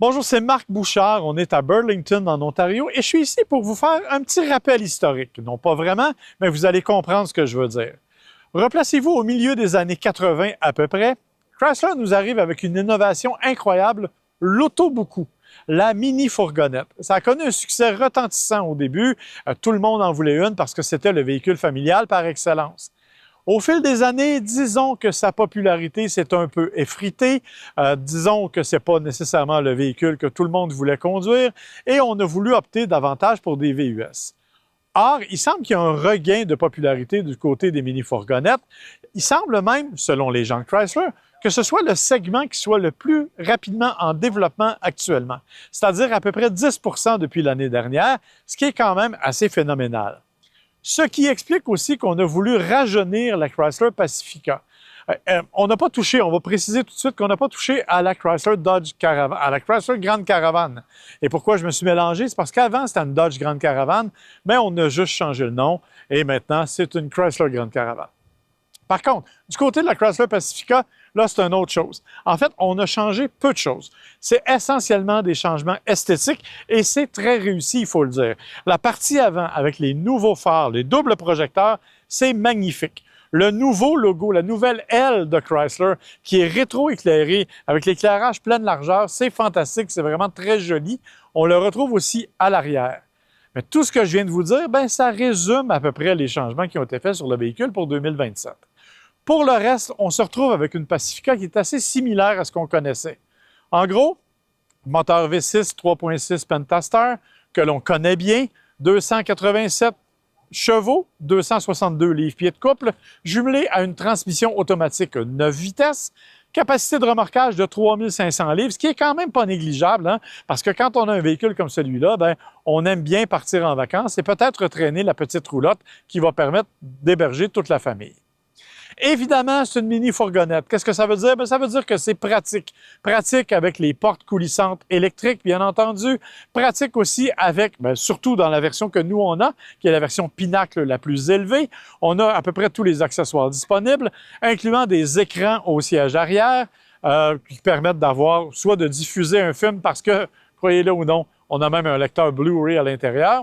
Bonjour, c'est Marc Bouchard. On est à Burlington, en Ontario, et je suis ici pour vous faire un petit rappel historique. Non pas vraiment, mais vous allez comprendre ce que je veux dire. Replacez-vous au milieu des années 80 à peu près. Chrysler nous arrive avec une innovation incroyable, l'auto-beaucoup, la mini-fourgonnette. Ça a connu un succès retentissant au début. Tout le monde en voulait une parce que c'était le véhicule familial par excellence. Au fil des années, disons que sa popularité s'est un peu effritée. Disons que ce n'est pas nécessairement le véhicule que tout le monde voulait conduire et on a voulu opter davantage pour des VUS. Or, il semble qu'il y a un regain de popularité du côté des mini-fourgonnettes. Il semble même, selon les gens de Chrysler, que ce soit le segment qui soit le plus rapidement en développement actuellement, c'est-à-dire à peu près 10 % depuis l'année dernière, ce qui est quand même assez phénoménal. Ce qui explique aussi qu'on a voulu rajeunir la Chrysler Pacifica. On n'a pas touché, on va préciser tout de suite qu'on n'a pas touché à la Chrysler Dodge Caravan, à la Chrysler Grande Caravan. Et pourquoi je me suis mélangé? C'est parce qu'avant, c'était une Dodge Grande Caravan, mais on a juste changé le nom et maintenant, c'est une Chrysler Grande Caravan. Par contre, du côté de la Chrysler Pacifica, là, c'est une autre chose. En fait, on a changé peu de choses. C'est essentiellement des changements esthétiques et c'est très réussi, il faut le dire. La partie avant, avec les nouveaux phares, les doubles projecteurs, c'est magnifique. Le nouveau logo, la nouvelle aile de Chrysler, qui est rétro-éclairée avec l'éclairage pleine largeur, c'est fantastique, c'est vraiment très joli. On le retrouve aussi à l'arrière. Mais tout ce que je viens de vous dire, bien, ça résume à peu près les changements qui ont été faits sur le véhicule pour 2027. Pour le reste, on se retrouve avec une Pacifica qui est assez similaire à ce qu'on connaissait. En gros, moteur V6 3.6 Pentastar, que l'on connaît bien, 287 chevaux, 262 livres-pieds de couple, jumelé à une transmission automatique 9 vitesses, capacité de remorquage de 3500 livres, ce qui est quand même pas négligeable, hein? Parce que quand on a un véhicule comme celui-là, bien, on aime bien partir en vacances et peut-être traîner la petite roulotte qui va permettre d'héberger toute la famille. Évidemment, c'est une mini-fourgonnette. Qu'est-ce que ça veut dire? Bien, ça veut dire que c'est pratique. Pratique avec les portes coulissantes électriques, bien entendu. Pratique aussi avec, bien, surtout dans la version que nous, on a, qui est la version Pinacle la plus élevée. On a à peu près tous les accessoires disponibles, incluant des écrans au siège arrière qui permettent d'avoir, soit de diffuser un film parce que, croyez-le ou non, on a même un lecteur Blu-ray à l'intérieur.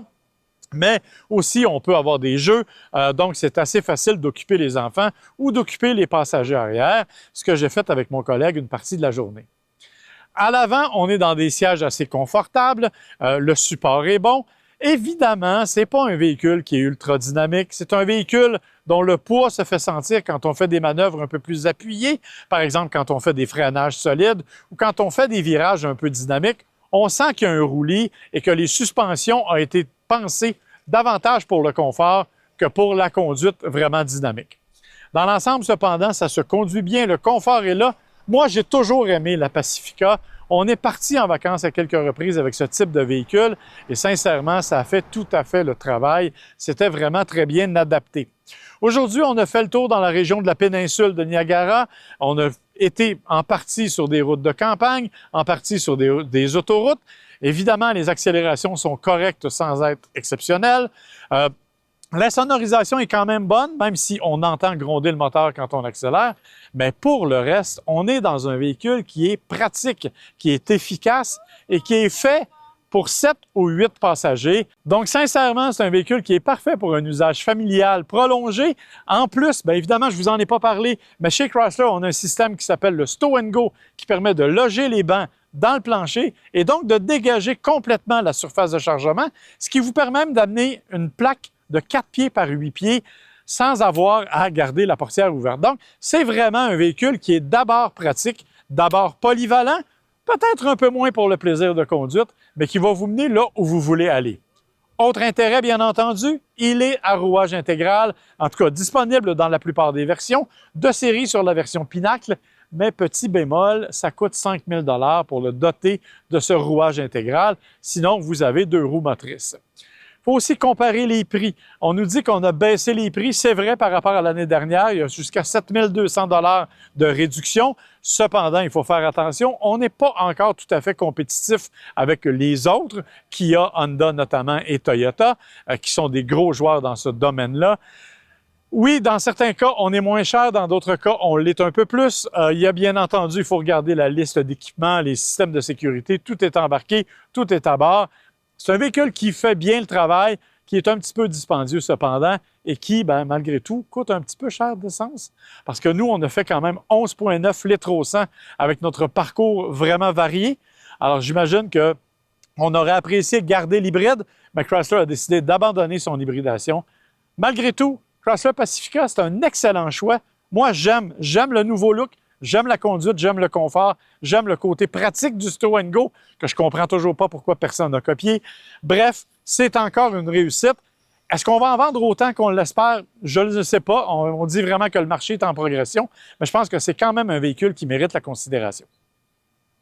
Mais aussi, on peut avoir des jeux, donc c'est assez facile d'occuper les enfants ou d'occuper les passagers arrière, ce que j'ai fait avec mon collègue une partie de la journée. À l'avant, on est dans des sièges assez confortables, le support est bon. Évidemment, ce n'est pas un véhicule qui est ultra dynamique, c'est un véhicule dont le poids se fait sentir quand on fait des manœuvres un peu plus appuyées, par exemple quand on fait des freinages solides ou quand on fait des virages un peu dynamiques. On sent qu'il y a un roulis et que les suspensions ont été pensées davantage pour le confort que pour la conduite vraiment dynamique. Dans l'ensemble, cependant, ça se conduit bien, le confort est là. Moi, j'ai toujours aimé la Pacifica. On est parti en vacances à quelques reprises avec ce type de véhicule et sincèrement, ça a fait tout à fait le travail. C'était vraiment très bien adapté. Aujourd'hui, on a fait le tour dans la région de la péninsule de Niagara. On a été en partie sur des routes de campagne, en partie sur des autoroutes. Évidemment, les accélérations sont correctes sans être exceptionnelles. La sonorisation est quand même bonne, même si on entend gronder le moteur quand on accélère. Mais pour le reste, on est dans un véhicule qui est pratique, qui est efficace et qui est fait pour 7 ou 8 passagers. Donc, sincèrement, c'est un véhicule qui est parfait pour un usage familial prolongé. En plus, bien évidemment, je ne vous en ai pas parlé, mais chez Chrysler, on a un système qui s'appelle le Stow & Go qui permet de loger les bancs dans le plancher et donc de dégager complètement la surface de chargement, ce qui vous permet même d'amener une plaque de 4 pieds par 8 pieds sans avoir à garder la portière ouverte. Donc, c'est vraiment un véhicule qui est d'abord pratique, d'abord polyvalent, peut-être un peu moins pour le plaisir de conduite, mais qui va vous mener là où vous voulez aller. Autre intérêt, bien entendu, il est à rouage intégral, en tout cas disponible dans la plupart des versions, de série sur la version Pinacle, mais petit bémol, ça coûte 5 000 $ pour le doter de ce rouage intégral, sinon vous avez 2 roues motrices. Il faut aussi comparer les prix. On nous dit qu'on a baissé les prix, c'est vrai par rapport à l'année dernière, il y a jusqu'à 7 200 $ de réduction. Cependant, il faut faire attention, on n'est pas encore tout à fait compétitif avec les autres, Kia, Honda notamment et Toyota, qui sont des gros joueurs dans ce domaine-là. Oui, dans certains cas, on est moins cher. Dans d'autres cas, on l'est un peu plus. Il y a bien entendu, il faut regarder la liste d'équipements, les systèmes de sécurité. Tout est embarqué, tout est à bord. C'est un véhicule qui fait bien le travail, qui est un petit peu dispendieux cependant et qui, malgré tout, coûte un petit peu cher d'essence. Parce que nous, on a fait quand même 11,9 litres au 100 avec notre parcours vraiment varié. Alors, j'imagine qu'on aurait apprécié garder l'hybride, mais Chrysler a décidé d'abandonner son hybridation. Malgré tout, Chrysler Pacifica, c'est un excellent choix. Moi, j'aime le nouveau look, j'aime la conduite, j'aime le confort, j'aime le côté pratique du Stop & Go, que je comprends toujours pas pourquoi personne n'a copié. Bref, c'est encore une réussite. Est-ce qu'on va en vendre autant qu'on l'espère? Je ne sais pas. On dit vraiment que le marché est en progression, mais je pense que c'est quand même un véhicule qui mérite la considération.